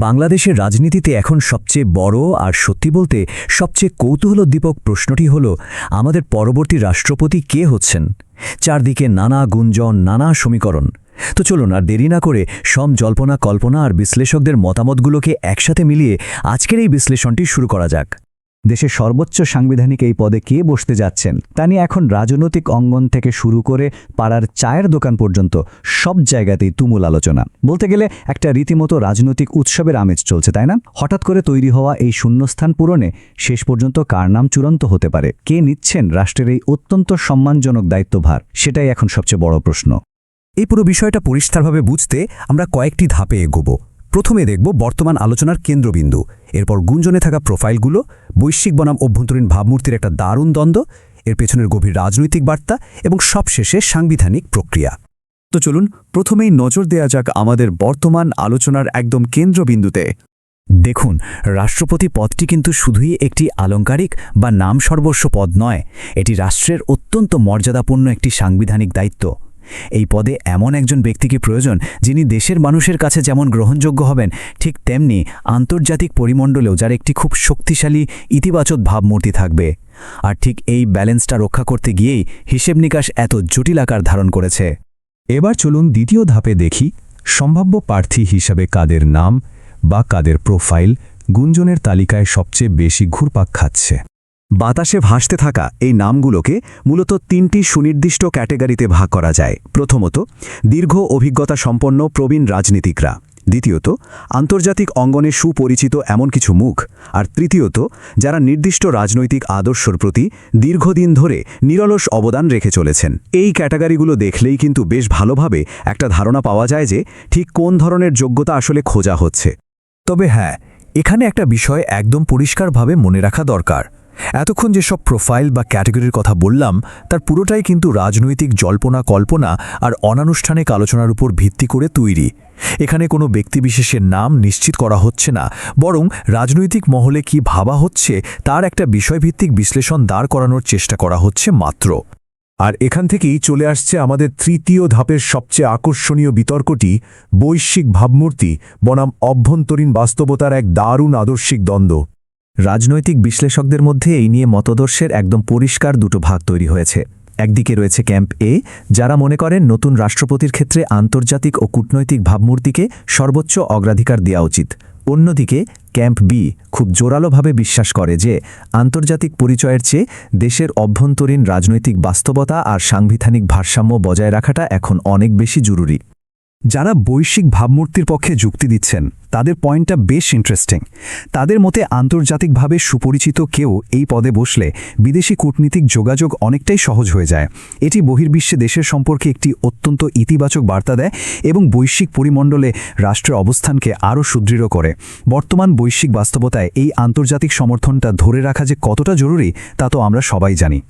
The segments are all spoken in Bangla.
বাংলাদেশের রাজনীতিতে এখন সবচেয়ে বড় আর সত্যি বলতে সবচেয়ে কৌতূহলোদ্দীপক প্রশ্নটি হল আমাদের পরবর্তী রাষ্ট্রপতি কে হচ্ছেন। চারদিকে নানা গুঞ্জন, নানা সমীকরণ। তো চলুন আর দেরি না করে সব জল্পনা কল্পনা আর বিশ্লেষকদের মতামতগুলোকে একসাথে মিলিয়ে আজকের এই বিশ্লেষণটি শুরু করা যাক। দেশের সর্বোচ্চ সাংবিধানিক এই পদে কে বসতে যাচ্ছেন তা নিয়ে এখন রাজনৈতিক অঙ্গন থেকে শুরু করে পাড়ার চায়ের দোকান পর্যন্ত সব জায়গাতেই তুমুল আলোচনা। বলতে গেলে একটা রীতিমতো রাজনৈতিক উৎসবের আমেজ চলছে, তাই না? হঠাৎ করে তৈরি হওয়া এই শূন্যস্থান পূরণে শেষ পর্যন্ত কার নাম চূড়ান্ত হতে পারে, কে নিচ্ছেন রাষ্ট্রের এই অত্যন্ত সম্মানজনক দায়িত্বভার, সেটাই এখন সবচেয়ে বড় প্রশ্ন। এই পুরো বিষয়টা পরিষ্কারভাবে বুঝতে আমরা কয়েকটি ধাপে এগোব। প্রথমে দেখব বর্তমান আলোচনার কেন্দ্রবিন্দু, এরপর গুঞ্জনে থাকা প্রোফাইলগুলো, বৈশ্বিক বনাম অভ্যন্তরীণ ভাবমূর্তির একটা দারুণ দ্বন্দ্ব, এর পেছনের গভীর রাজনৈতিক বার্তা এবং সবশেষে সাংবিধানিক প্রক্রিয়া। তো চলুন প্রথমেই নজর দেয়া যাক আমাদের বর্তমান আলোচনার একদম কেন্দ্রবিন্দুতে। দেখুন, রাষ্ট্রপতি পদটি কিন্তু শুধুই একটি আলংকারিক বা নাম সর্বস্ব পদ নয়, এটি রাষ্ট্রের অত্যন্ত মর্যাদাপূর্ণ একটি সাংবিধানিক দায়িত্ব। এই পদে এমন একজন ব্যক্তিকে প্রয়োজন যিনি দেশের মানুষের কাছে যেমন গ্রহণযোগ্য হবেন, ঠিক তেমনি আন্তর্জাতিক পরিমণ্ডলেও যার একটি খুব শক্তিশালী ইতিবাচক ভাবমূর্তি থাকবে। আর ঠিক এই ব্যালেন্সটা রক্ষা করতে গিয়েই হিসেব নিকাশ এত জটিল আকার ধারণ করেছে। এবার চলুন দ্বিতীয় ধাপে দেখি সম্ভাব্য প্রার্থী হিসাবে কাদের নাম বা কাদের প্রোফাইল গুঞ্জনের তালিকায় সবচেয়ে বেশি ঘুরপাক খাচ্ছে। বাতাসে ভাসতে থাকা এই নামগুলোকে মূলত তিনটি সুনির্দিষ্ট ক্যাটেগরিতে ভাগ করা যায়। প্রথমত, দীর্ঘ অভিজ্ঞতা সম্পন্ন প্রবীণ রাজনীতিকরা; দ্বিতীয়ত, আন্তর্জাতিক অঙ্গনে সুপরিচিত এমন কিছু মুখ; আর তৃতীয়ত, যারা নির্দিষ্ট রাজনৈতিক আদর্শর প্রতি দীর্ঘদিন ধরে নিরলস অবদান রেখে চলেছেন। এই ক্যাটাগরিগুলো দেখলেই কিন্তু বেশ ভালোভাবে একটা ধারণা পাওয়া যায় যে ঠিক কোন ধরনের যোগ্যতা আসলে খোঁজা হচ্ছে। তবে হ্যাঁ, এখানে একটা বিষয় একদম পরিষ্কারভাবে মনে রাখা দরকার। এতক্ষণ যেসব প্রোফাইল বা ক্যাটাগরির কথা বললাম তার পুরোটাই কিন্তু রাজনৈতিক জল্পনা কল্পনা আর অনানুষ্ঠানিক আলোচনার উপর ভিত্তি করে তৈরি। এখানে কোনো ব্যক্তিবিশেষের নাম নিশ্চিত করা হচ্ছে না, বরং রাজনৈতিক মহলে কি ভাবা হচ্ছে তার একটা বিষয়ভিত্তিক বিশ্লেষণ দাঁড় করানোর চেষ্টা করা হচ্ছে মাত্র। আর এখান থেকেই চলে আসছে আমাদের তৃতীয় ধাপের সবচেয়ে আকর্ষণীয় বিতর্কটি, বৈশ্বিক ভাবমূর্তি বনাম অভ্যন্তরীণ বাস্তবতার এক দারুণ আদর্শিক দ্বন্দ্ব। রাজনৈতিক বিশ্লেষকদের মধ্যে এই নিয়ে মতাদর্শের একদম পরিষ্কার দুটো ভাগ তৈরি হয়েছে। একদিকে রয়েছে ক্যাম্প এ, যারা মনে করেন নতুন রাষ্ট্রপতির ক্ষেত্রে আন্তর্জাতিক ও কূটনৈতিক ভাবমূর্তিকে সর্বোচ্চ অগ্রাধিকার দেওয়া উচিত। অন্যদিকে ক্যাম্প বি খুব জোরালোভাবে বিশ্বাস করে যে আন্তর্জাতিক পরিচয়ের চেয়ে দেশের অভ্যন্তরীণ রাজনৈতিক বাস্তবতা আর সাংবিধানিক ভারসাম্য বজায় রাখাটা এখন অনেক বেশি জরুরি। যারা বৈশ্বিক ভাবমূর্তির পক্ষে যুক্তি দিচ্ছেন তাদের পয়েন্টটা বেশ ইন্টারেস্টিং। তাদের মতে আন্তর্জাতিকভাবে সুপরিচিত কেউ এই পদে বসলে বিদেশি কূটনীতিক যোগাযোগ অনেকটাই সহজ হয়ে যায়। এটি বহির্বিশ্বে দেশের সম্পর্কে একটি অত্যন্ত ইতিবাচক বার্তা দেয় এবং বৈশ্বিক পরিমণ্ডলে রাষ্ট্রের অবস্থানকে আরও সুদৃঢ় করে। বর্তমান বৈশ্বিক বাস্তবতায় এই আন্তর্জাতিক সমর্থনটা ধরে রাখা যে কতটা জরুরি তা তো আমরা সবাই জানি।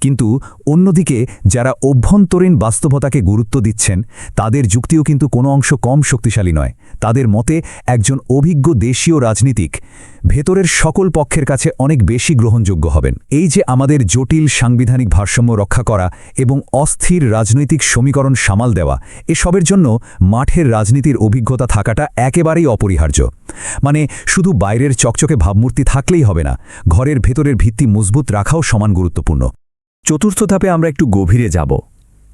কিন্তু অন্যদিকে যারা অভ্যন্তরীণ বাস্তবতাকে গুরুত্ব দিচ্ছেন তাদের যুক্তিও কিন্তু কোনো অংশ কম শক্তিশালী নয়। তাদের মতে একজন অভিজ্ঞ দেশীয় রাজনীতিক ভেতরের সকল পক্ষের কাছে অনেক বেশি গ্রহণযোগ্য হবেন। এই যে আমাদের জটিল সাংবিধানিক ভারসাম্য রক্ষা করা এবং অস্থির রাজনৈতিক সমীকরণ সামাল দেওয়া, এসবের জন্য মাঠের রাজনীতির অভিজ্ঞতা থাকাটা একেবারেই অপরিহার্য। মানে শুধু বাইরের চকচকে ভাবমূর্তি থাকলেই হবে না, ঘরের ভেতরের ভিত্তি মজবুত রাখাও সমান গুরুত্বপূর্ণ। চতুর্থ ধাপে আমরা একটু গভীরে যাব।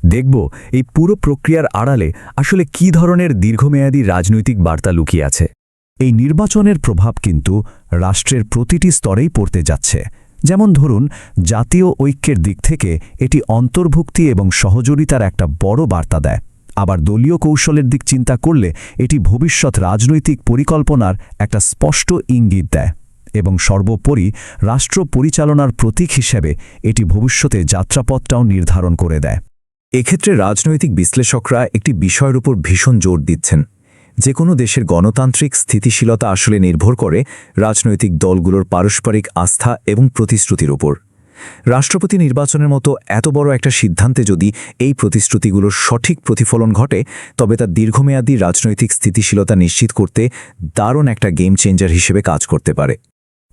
দেখব এই পুরো প্রক্রিয়ার আড়ালে আসলে কী ধরনের দীর্ঘমেয়াদী রাজনৈতিক বার্তা লুকিয়ে আছে। এই নির্বাচনের প্রভাব কিন্তু রাষ্ট্রের প্রতিটি স্তরেই পড়তে যাচ্ছে। যেমন ধরুন, জাতীয় ঐক্যের দিক থেকে এটি অন্তর্ভুক্তি এবং সহযোগিতার একটা বড় বার্তা দেয়। আবার দলীয় কৌশলের দিক চিন্তা করলে এটি ভবিষ্যৎ রাজনৈতিক পরিকল্পনার একটা স্পষ্ট ইঙ্গিত দেয়। এবং সর্বোপরি রাষ্ট্র পরিচালনার প্রতীক হিসেবে এটি ভবিষ্যতে যাত্রাপথটাও নির্ধারণ করে দেয়। এক্ষেত্রে রাজনৈতিক বিশ্লেষকরা একটি বিষয়ের উপর ভীষণ জোর দিচ্ছেন। যে কোনো দেশের গণতান্ত্রিক স্থিতিশীলতা আসলে নির্ভর করে রাজনৈতিক দলগুলোর পারস্পরিক আস্থা এবং প্রতিশ্রুতির উপর। রাষ্ট্রপতি নির্বাচনের মতো এত বড় একটা সিদ্ধান্তে যদি এই প্রতিশ্রুতিগুলোর সঠিক প্রতিফলন ঘটে, তবে তা দীর্ঘমেয়াদী রাজনৈতিক স্থিতিশীলতা নিশ্চিত করতে দারুণ একটা গেম চেঞ্জার হিসেবে কাজ করতে পারে।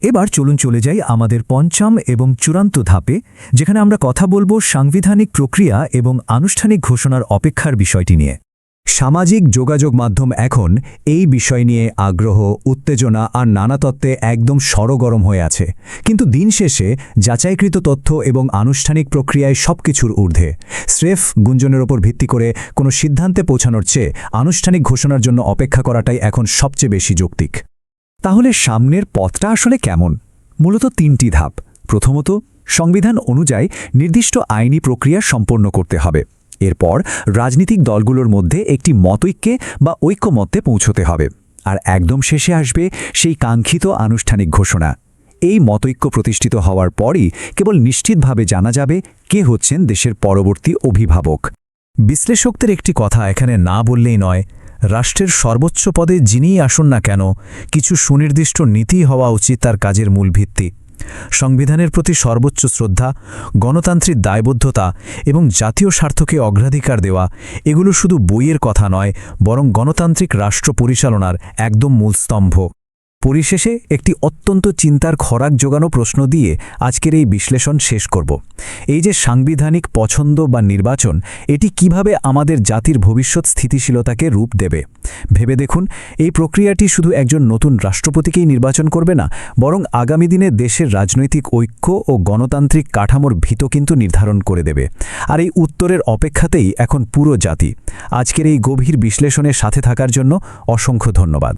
এবার চলুন চলে যাই আমাদের পঞ্চম এবং চূড়ান্ত ধাপে, যেখানে আমরা কথা বলবো সাংবিধানিক প্রক্রিয়া এবং আনুষ্ঠানিক ঘোষণার অপেক্ষার বিষয়টি নিয়ে। সামাজিক যোগাযোগ মাধ্যম এখন এই বিষয় নিয়ে আগ্রহ, উত্তেজনা আর নানা তত্ত্বে একদম সরগরম হয়ে আছে, কিন্তু দিন শেষে যাচাইকৃত তথ্য এবং আনুষ্ঠানিক প্রক্রিয়ায় সবকিছুর ঊর্ধ্বে। স্রেফ গুঞ্জনের ওপর ভিত্তি করে কোনো সিদ্ধান্তে পৌঁছানোর চেয়ে আনুষ্ঠানিক ঘোষণার জন্য অপেক্ষা করাটাই এখন সবচেয়ে বেশি যৌক্তিক। তাহলে সামনের পথটা আসলে কেমন? মূলত 3টি ধাপ। প্রথমত, সংবিধান অনুযায়ী নির্দিষ্ট আইনি প্রক্রিয়া সম্পন্ন করতে হবে। এরপর রাজনৈতিক দলগুলোর মধ্যে একটি মতৈক্যে বা ঐক্যমত্যে পৌঁছতে হবে। আর একদম শেষে আসবে সেই কাঙ্ক্ষিত আনুষ্ঠানিক ঘোষণা। এই মতৈক্য প্রতিষ্ঠিত হওয়ার পরই কেবল নিশ্চিতভাবে জানা যাবে কে হচ্ছেন দেশের পরবর্তী অভিভাবক। বিশ্লেষকদের একটি কথা এখানে না বললেই নয়, রাষ্ট্রের সর্বোচ্চ পদে যিনিই আসুন না কেন, কিছু সুনির্দিষ্ট নীতি হওয়া উচিত তার কাজের মূল ভিত্তি। সংবিধানের প্রতি সর্বোচ্চ শ্রদ্ধা, গণতান্ত্রিক দায়বদ্ধতা এবং জাতীয় স্বার্থকে অগ্রাধিকার দেওয়া, এগুলো শুধু বইয়ের কথা নয়, বরং গণতান্ত্রিক রাষ্ট্র পরিচালনার একদম মূল স্তম্ভ। পরিশেষে একটি অত্যন্ত চিন্তার খোরাক জোগানো প্রশ্ন দিয়ে আজকের এই বিশ্লেষণ শেষ করব। এই যে সাংবিধানিক পছন্দ বা নির্বাচন, এটি কিভাবে আমাদের জাতির ভবিষ্যৎ স্থিতিশীলতাকে রূপ দেবে? ভেবে দেখুন, এই প্রক্রিয়াটি শুধু একজন নতুন রাষ্ট্রপতিকেই নির্বাচন করবে না, বরং আগামী দিনে দেশের রাজনৈতিক ঐক্য ও গণতান্ত্রিক কাঠামোর ভিত কিন্তু নির্ধারণ করে দেবে। আর এই উত্তরের অপেক্ষাতেই এখন পুরো জাতি। আজকের এই গভীর বিশ্লেষণের সাথে থাকার জন্য অসংখ্য ধন্যবাদ।